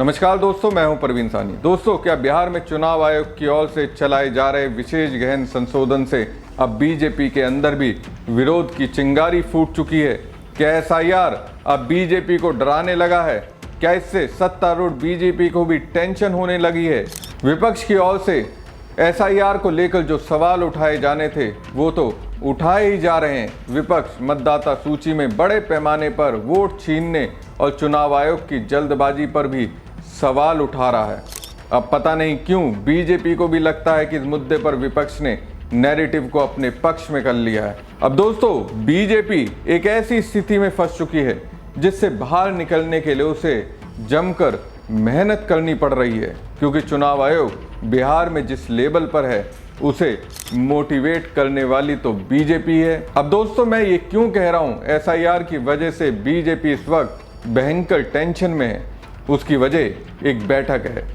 नमस्कार दोस्तों, मैं हूं परवीन सानी। दोस्तों, क्या बिहार में चुनाव आयोग की ओर से चलाए जा रहे विशेष गहन संशोधन से अब बीजेपी के अंदर भी विरोध की चिंगारी फूट चुकी है? क्या एसआईआर अब बीजेपी को डराने लगा है? क्या इससे सत्तारूढ़ बीजेपी को भी टेंशन होने लगी है? विपक्ष की ओर से एसआईआर को लेकर जो सवाल उठाए जाने थे वो तो उठाए ही जा रहे हैं। विपक्ष मतदाता सूची में बड़े पैमाने पर वोट छीनने और चुनाव आयोग की जल्दबाजी पर भी सवाल उठा रहा है। अब पता नहीं क्यों बीजेपी को भी लगता है कि इस मुद्दे पर विपक्ष ने नैरेटिव को अपने पक्ष में कर लिया है। अब दोस्तों, बीजेपी एक ऐसी स्थिति में फंस चुकी है जिससे बाहर निकलने के लिए उसे जमकर मेहनत करनी पड़ रही है, क्योंकि चुनाव आयोग बिहार में जिस लेवल पर है उसे मोटिवेट करने वाली तो बीजेपी है। अब दोस्तों, मैं ये क्यों कह रहा हूँ एसआईआर की वजह से बीजेपी इस वक्त भयंकर टेंशन में है? उसकी वजह एक बैठक है।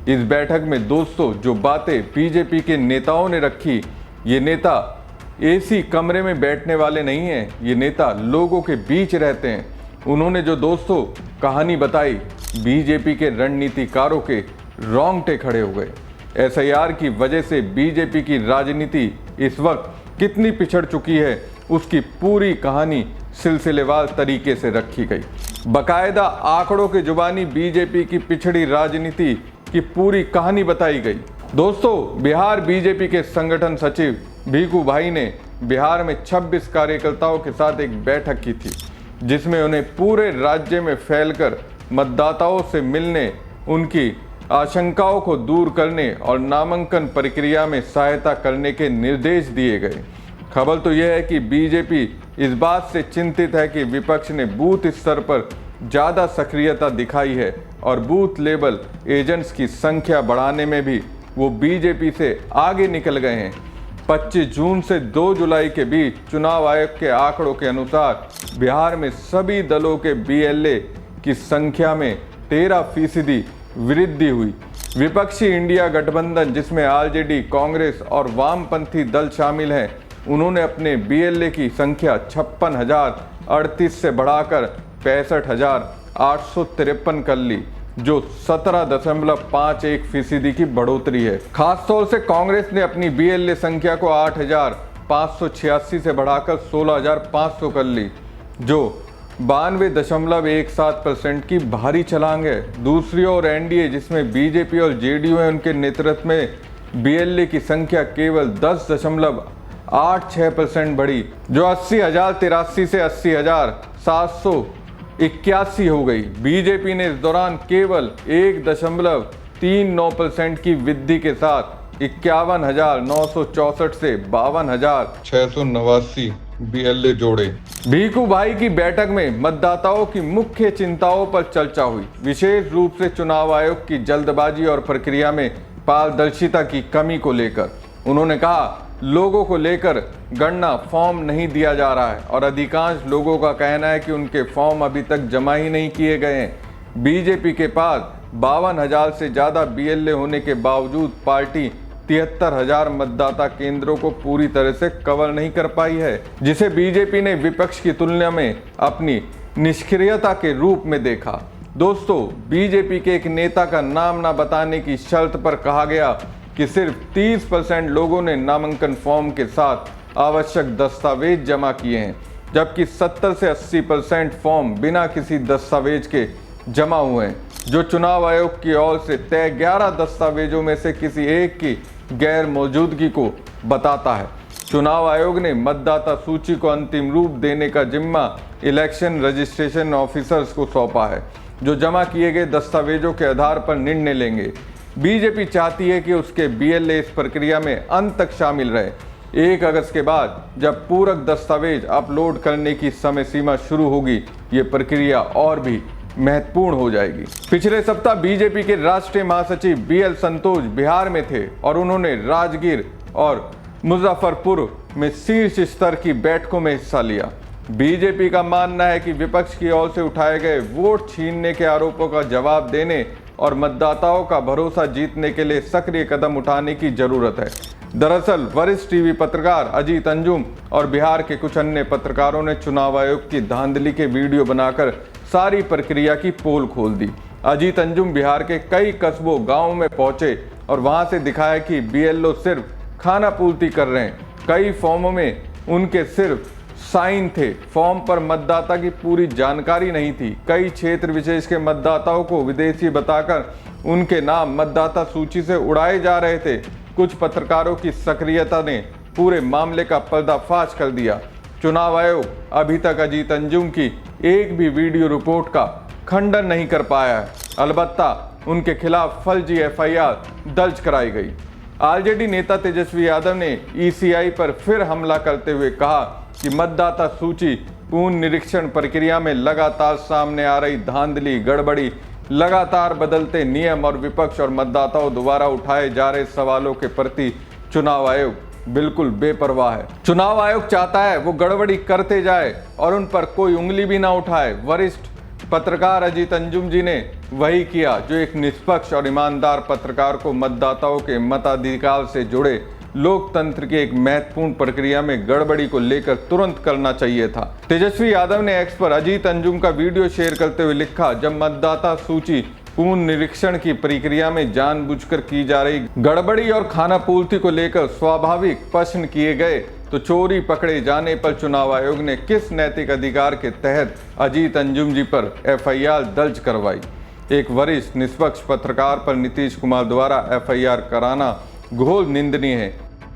इस बैठक में दोस्तों जो बातें बीजेपी के नेताओं ने रखी, ये नेता एसी कमरे में बैठने वाले नहीं हैं, ये नेता लोगों के बीच रहते हैं। उन्होंने जो दोस्तों कहानी बताई, बीजेपी के रणनीतिकारों के रोंगटे खड़े हो गए। एसआईआर की वजह से बीजेपी की राजनीति इस वक्त कितनी पिछड़ चुकी है, उसकी पूरी कहानी सिलसिलेवार तरीके से रखी गई। बकायदा आंकड़ों के जुबानी बीजेपी की पिछड़ी राजनीति की पूरी कहानी बताई गई। दोस्तों, बिहार बीजेपी के संगठन सचिव भीखू भाई ने बिहार में 26 कार्यकर्ताओं के साथ एक बैठक की थी, जिसमें उन्हें पूरे राज्य में फैलकर मतदाताओं से मिलने, उनकी आशंकाओं को दूर करने और नामांकन प्रक्रिया में सहायता करने के निर्देश दिए गए। खबर तो यह है कि बीजेपी इस बात से चिंतित है कि विपक्ष ने बूथ स्तर पर ज़्यादा सक्रियता दिखाई है और बूथ लेवल एजेंट्स की संख्या बढ़ाने में भी वो बीजेपी से आगे निकल गए हैं। 25 जून से 2 जुलाई के बीच चुनाव आयोग के आंकड़ों के अनुसार बिहार में सभी दलों के बीएलए की संख्या में 13% वृद्धि हुई। विपक्षी इंडिया गठबंधन, जिसमें आरजेडी, कांग्रेस और वामपंथी दल शामिल हैं, उन्होंने अपने बीएलए की संख्या 56,038 से बढ़ाकर 65,853 कर ली, जो 17.51% की बढ़ोतरी है। खासतौर से कांग्रेस ने अपनी बीएलए संख्या को 8,586 से बढ़ाकर 16,500 कर ली, जो 92.17% की भारी छलांग है। दूसरी ओर एनडीए, जिसमें बीजेपी और जेडीयू है, उनके नेतृत्व में बीएलए की संख्या केवल 10.86% बढ़ी, जो 80,083 से 80,781 हो गई। बीजेपी ने इस दौरान केवल 1.39% की वृद्धि के साथ 51,964 से 52,689 बीएलए जोड़े। भीखू भाई की बैठक में मतदाताओं की मुख्य चिंताओं पर चर्चा हुई, विशेष रूप से चुनाव आयोग की जल्दबाजी और प्रक्रिया में पारदर्शिता की कमी को लेकर। उन्होंने कहा, लोगों को लेकर गणना फॉर्म नहीं दिया जा रहा है और अधिकांश लोगों का कहना है कि उनके फॉर्म अभी तक जमा ही नहीं किए गए हैं। बीजेपी के पास 52,000 से ज़्यादा बीएलए होने के बावजूद पार्टी 73,000 मतदाता केंद्रों को पूरी तरह से कवर नहीं कर पाई है, जिसे बीजेपी ने विपक्ष की तुलना में अपनी निष्क्रियता के रूप में देखा। दोस्तों, बीजेपी के एक नेता का नाम न बताने की शर्त पर कहा गया कि सिर्फ 30% लोगों ने नामांकन फॉर्म के साथ आवश्यक दस्तावेज जमा किए हैं, जबकि 70 से 80% फॉर्म बिना किसी दस्तावेज के जमा हुए हैं, जो चुनाव आयोग की ओर से तय 11 दस्तावेजों में से किसी एक की गैर मौजूदगी को बताता है। चुनाव आयोग ने मतदाता सूची को अंतिम रूप देने का जिम्मा इलेक्शन रजिस्ट्रेशन ऑफिसर्स को सौंपा है, जो जमा किए गए दस्तावेजों के आधार पर निर्णय लेंगे। बीजेपी चाहती है कि उसके बीएलए इस प्रक्रिया में अंत तक शामिल रहे। 1 अगस्त के बाद जब पूरक दस्तावेज अपलोड करने की समय सीमा शुरू होगी, ये प्रक्रिया और भी महत्वपूर्ण हो जाएगी। पिछले सप्ताह बीजेपी के राष्ट्रीय महासचिव बीएल संतोष बिहार में थे और उन्होंने राजगीर और मुजफ्फरपुर में शीर्ष स्तर की बैठकों में हिस्सा लिया। बीजेपी का मानना है कि विपक्ष की ओर से उठाए गए वोट छीनने के आरोपों का जवाब देने और मतदाताओं का भरोसा जीतने के लिए सक्रिय कदम उठाने की जरूरत है। दरअसल वरिष्ठ टीवी पत्रकार अजीत अंजुम और बिहार के कुछ अन्य पत्रकारों ने चुनाव आयोग की धांधली के वीडियो बनाकर सारी प्रक्रिया की पोल खोल दी। अजीत अंजुम बिहार के कई कस्बों गांवों में पहुंचे और वहां से दिखाया कि बीएलओ सिर्फ खाना पूर्ति कर रहे हैं। कई फॉर्मों में उनके सिर्फ साइन थे, फॉर्म पर मतदाता की पूरी जानकारी नहीं थी। कई क्षेत्र विशेष के मतदाताओं को विदेशी बताकर उनके नाम मतदाता सूची से उड़ाए जा रहे थे। कुछ पत्रकारों की सक्रियता ने पूरे मामले का पर्दाफाश कर दिया। चुनाव आयोग अभी तक अजीत अंजुम की एक भी वीडियो रिपोर्ट का खंडन नहीं कर पाया है। अलबत्ता उनके खिलाफ फर्जी एफआईआर दर्ज कराई गई। आरजेडी नेता तेजस्वी यादव ने ईसीआई पर फिर हमला करते हुए कहा कि मतदाता सूची पुनर्निरीक्षण प्रक्रिया में लगातार सामने आ रही धांधली, गड़बड़ी, लगातार बदलते नियम और विपक्ष और मतदाताओं द्वारा उठाए जा रहे सवालों के प्रति चुनाव आयोग बिल्कुल बेपरवाह है। चुनाव आयोग चाहता है वो गड़बड़ी करते जाए और उन पर कोई उंगली भी ना उठाए। वरिष्ठ पत्रकार अजीत अंजुम जी ने वही किया जो एक निष्पक्ष और ईमानदार पत्रकार को मतदाताओं के मताधिकार से जुड़े लोकतंत्र की एक महत्वपूर्ण प्रक्रिया में गड़बड़ी को लेकर तुरंत करना चाहिए था। तेजस्वी यादव ने एक्स पर अजीत अंजुम का वीडियो शेयर करते हुए लिखा, जब मतदाता सूची पुनर्निरीक्षण की प्रक्रिया में जानबूझकर की जा रही गड़बड़ी और खानापूर्ति को लेकर स्वाभाविक प्रश्न किए गए तो चोरी पकड़े जाने पर चुनाव आयोग ने किस नैतिक अधिकार के तहत अजीत अंजुम जी पर एफआईआर दर्ज करवाई। एक वरिष्ठ निष्पक्ष पत्रकार पर नीतीश कुमार द्वारा एफआईआर कराना घोर निंदनीय है।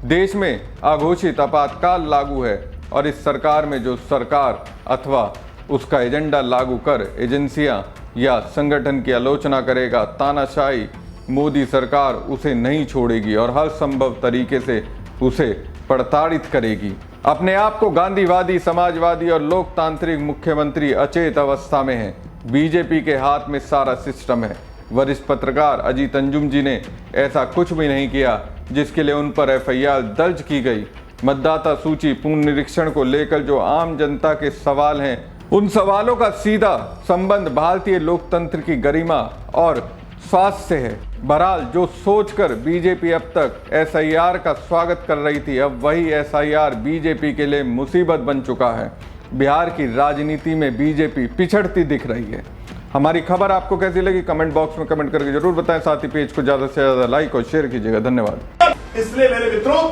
देश में अघोषित आपातकाल लागू है और इस सरकार में जो सरकार अथवा उसका एजेंडा लागू कर एजेंसियां या संगठन की आलोचना करेगा, तानाशाही मोदी सरकार उसे नहीं छोड़ेगी और हर संभव तरीके से उसे प्रताड़ित करेगी। अपने आप को गांधीवादी, समाजवादी और लोकतांत्रिक मुख्यमंत्री अचेत अवस्था में है। बीजेपी के हाथ में सारा सिस्टम है। वरिष्ठ पत्रकार अजीत अंजुम जी ने ऐसा कुछ भी नहीं किया जिसके लिए उन पर एफआईआर दर्ज की गई। मतदाता सूची पुनर्निरीक्षण को लेकर जो आम जनता के सवाल हैं, उन सवालों का सीधा संबंध भारतीय लोकतंत्र की गरिमा और स्वास्थ्य से है। बहरहाल जो सोचकर बीजेपी अब तक एसआईआर का स्वागत कर रही थी, अब वही एसआईआर बीजेपी के लिए मुसीबत बन चुका है। बिहार की राजनीति में बीजेपी पिछड़ती दिख रही है। हमारी खबर आपको कैसी लगी कमेंट बॉक्स में कमेंट करके जरूर बताएं। साथ ही पेज को ज्यादा से ज्यादा लाइक और शेयर कीजिएगा। धन्यवाद। इसलिए मेरे मित्रों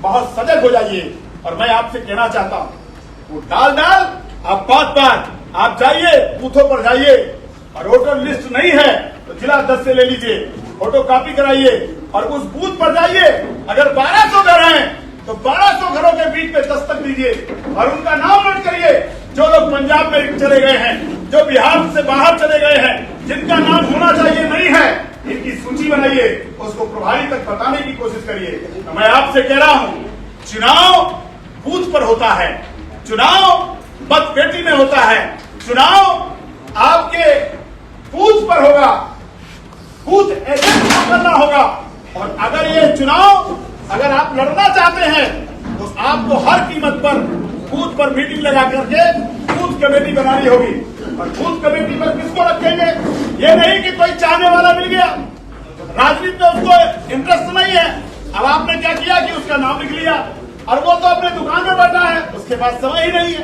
बहुत सजग हो जाइए और मैं आपसे कहना चाहता हूँ, वो डाल आप बात आप जाइए, बूथों पर जाइए और वोटर लिस्ट नहीं है तो जिला 10 से ले लीजिए, फोटो कॉपी कराइए और उस बूथ पर जाइए। अगर 1200 घर हैं तो 1200 घरों के बीच में दस्तक दीजिए और उनका नाम नोट करिए। जो लोग पंजाब में चले गए हैं, जो बिहार से बाहर चले गए हैं, जिनका नाम होना चाहिए नहीं है, इनकी सूची बनाइए, उसको प्रभारी तक बताने की कोशिश करिए। तो मैं आपसे कह रहा हूं, चुनाव बूथ पर होता है, चुनाव मतपेटी में होता है, चुनाव आपके बूथ पर होगा, बूथ एजेंट को करना होगा। और अगर ये चुनाव अगर आप लड़ना चाहते हैं तो आपको हर कीमत पर बूथ पर मीटिंग लगा करके बूथ कमेटी बनानी होगी। और बूथ कमेटी पर किसको रखेंगे, ये नहीं कि कोई चाहने वाला मिल गया, राजनीति में उसको इंटरेस्ट नहीं है। अब आपने क्या किया कि उसका नाम लिख लिया और वो तो अपने दुकान में बैठा है, उसके पास समय ही नहीं है,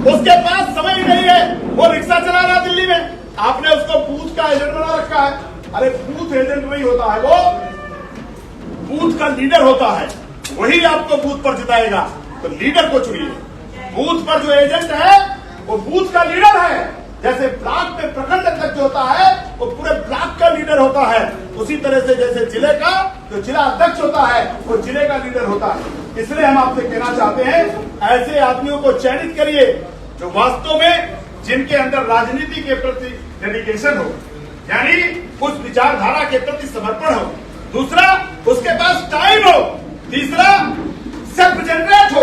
उसके पास समय ही नहीं है, वो रिक्शा चला रहा दिल्ली में, आपने उसको बूथ का एजेंट बना रखा है। अरे बूथ एजेंट नहीं होता है, वो बूथ का लीडर होता है, वही आपको बूथ पर जिताएगा। तो लीडर को चुनिए। बूथ पर जो एजेंट है वो बूथ का लीडर है। जैसे ब्लॉक में प्रखंड अध्यक्ष होता है वो पूरे ब्लॉक का लीडर होता है, उसी तरह से जैसे जिले का जो जिला अध्यक्ष होता है वो जिले का लीडर होता है। इसलिए हम आपसे कहना चाहते हैं, ऐसे आदमियों को चयनित करिए जो वास्तव में जिनके अंदर राजनीति के प्रति डेडिकेशन हो, यानी उस विचारधारा के प्रति समर्पण हो। दूसरा, उसके पास टाइम हो। तीसरा, सेल्फ जनरेट हो।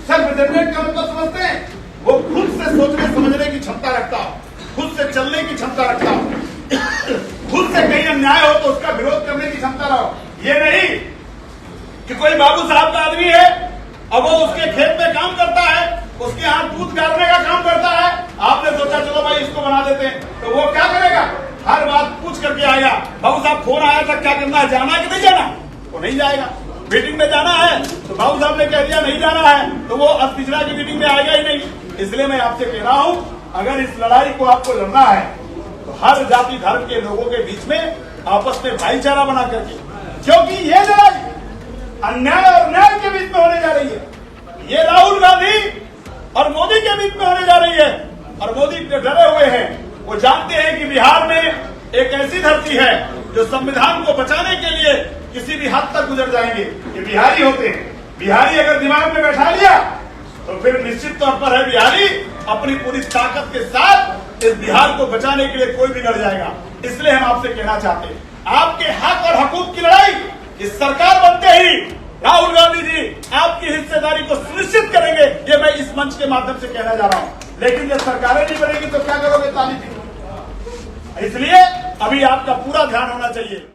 सेल्फ जनरेट का मतलब समझते हैं, वो खुद से सोचने समझने की क्षमता रखता हो, खुद से चलने की क्षमता रखता हो, खुद से कहीं अन्याय हो तो उसका विरोध करने की क्षमता रहो। ये नहीं कि कोई बाबू साहब का आदमी है अब वो उसके खेत में काम करता है, उसके हाथ दूध गाड़ने का काम करता है, आपने सोचा चलो भाई इसको बना देते हैं, तो वो क्या करेगा, हर बात पूछ करके आएगा, बाबू साहब फोन आया था क्या करना है, जाना है कि नहीं जाना, वो नहीं जाएगा। मीटिंग में जाना है तो बाबू साहब ने कह दिया नहीं जाना है, तो वो अब पिछड़ा की मीटिंग में आएगा ही नहीं। इसलिए मैं आपसे कह रहा हूं, अगर इस लड़ाई को आपको लड़ना है तो हर जाति धर्म के लोगों के बीच में आपस में भाईचारा बना करके, क्योंकि ये लड़ाई अन्याय और न्याय के बीच में होने जा रही है। ये राहुल गांधी और मोदी के बीच में होने जा रही है। और मोदी डरे हुए हैं, वो जानते हैं कि बिहार में एक ऐसी धरती है जो संविधान को बचाने के लिए किसी भी हद तक गुजर जाएंगे। ये बिहारी होते हैं। बिहारी अगर दिमाग में बैठा लिया तो फिर निश्चित तौर पर है बिहारी अपनी पूरी ताकत के साथ इस बिहार को बचाने के लिए कोई भी लड़ जाएगा। इसलिए हम आपसे कहना चाहते हैं, आपके हक और हकूक की लड़ाई इस सरकार बनते ही राहुल गांधी जी आपकी हिस्सेदारी को सुनिश्चित करेंगे। ये मैं इस मंच के माध्यम से कहना जा रहा हूं। लेकिन जब सरकारें नहीं बनेगी तो क्या करोगे ताली? इसलिए अभी आपका पूरा ध्यान होना चाहिए।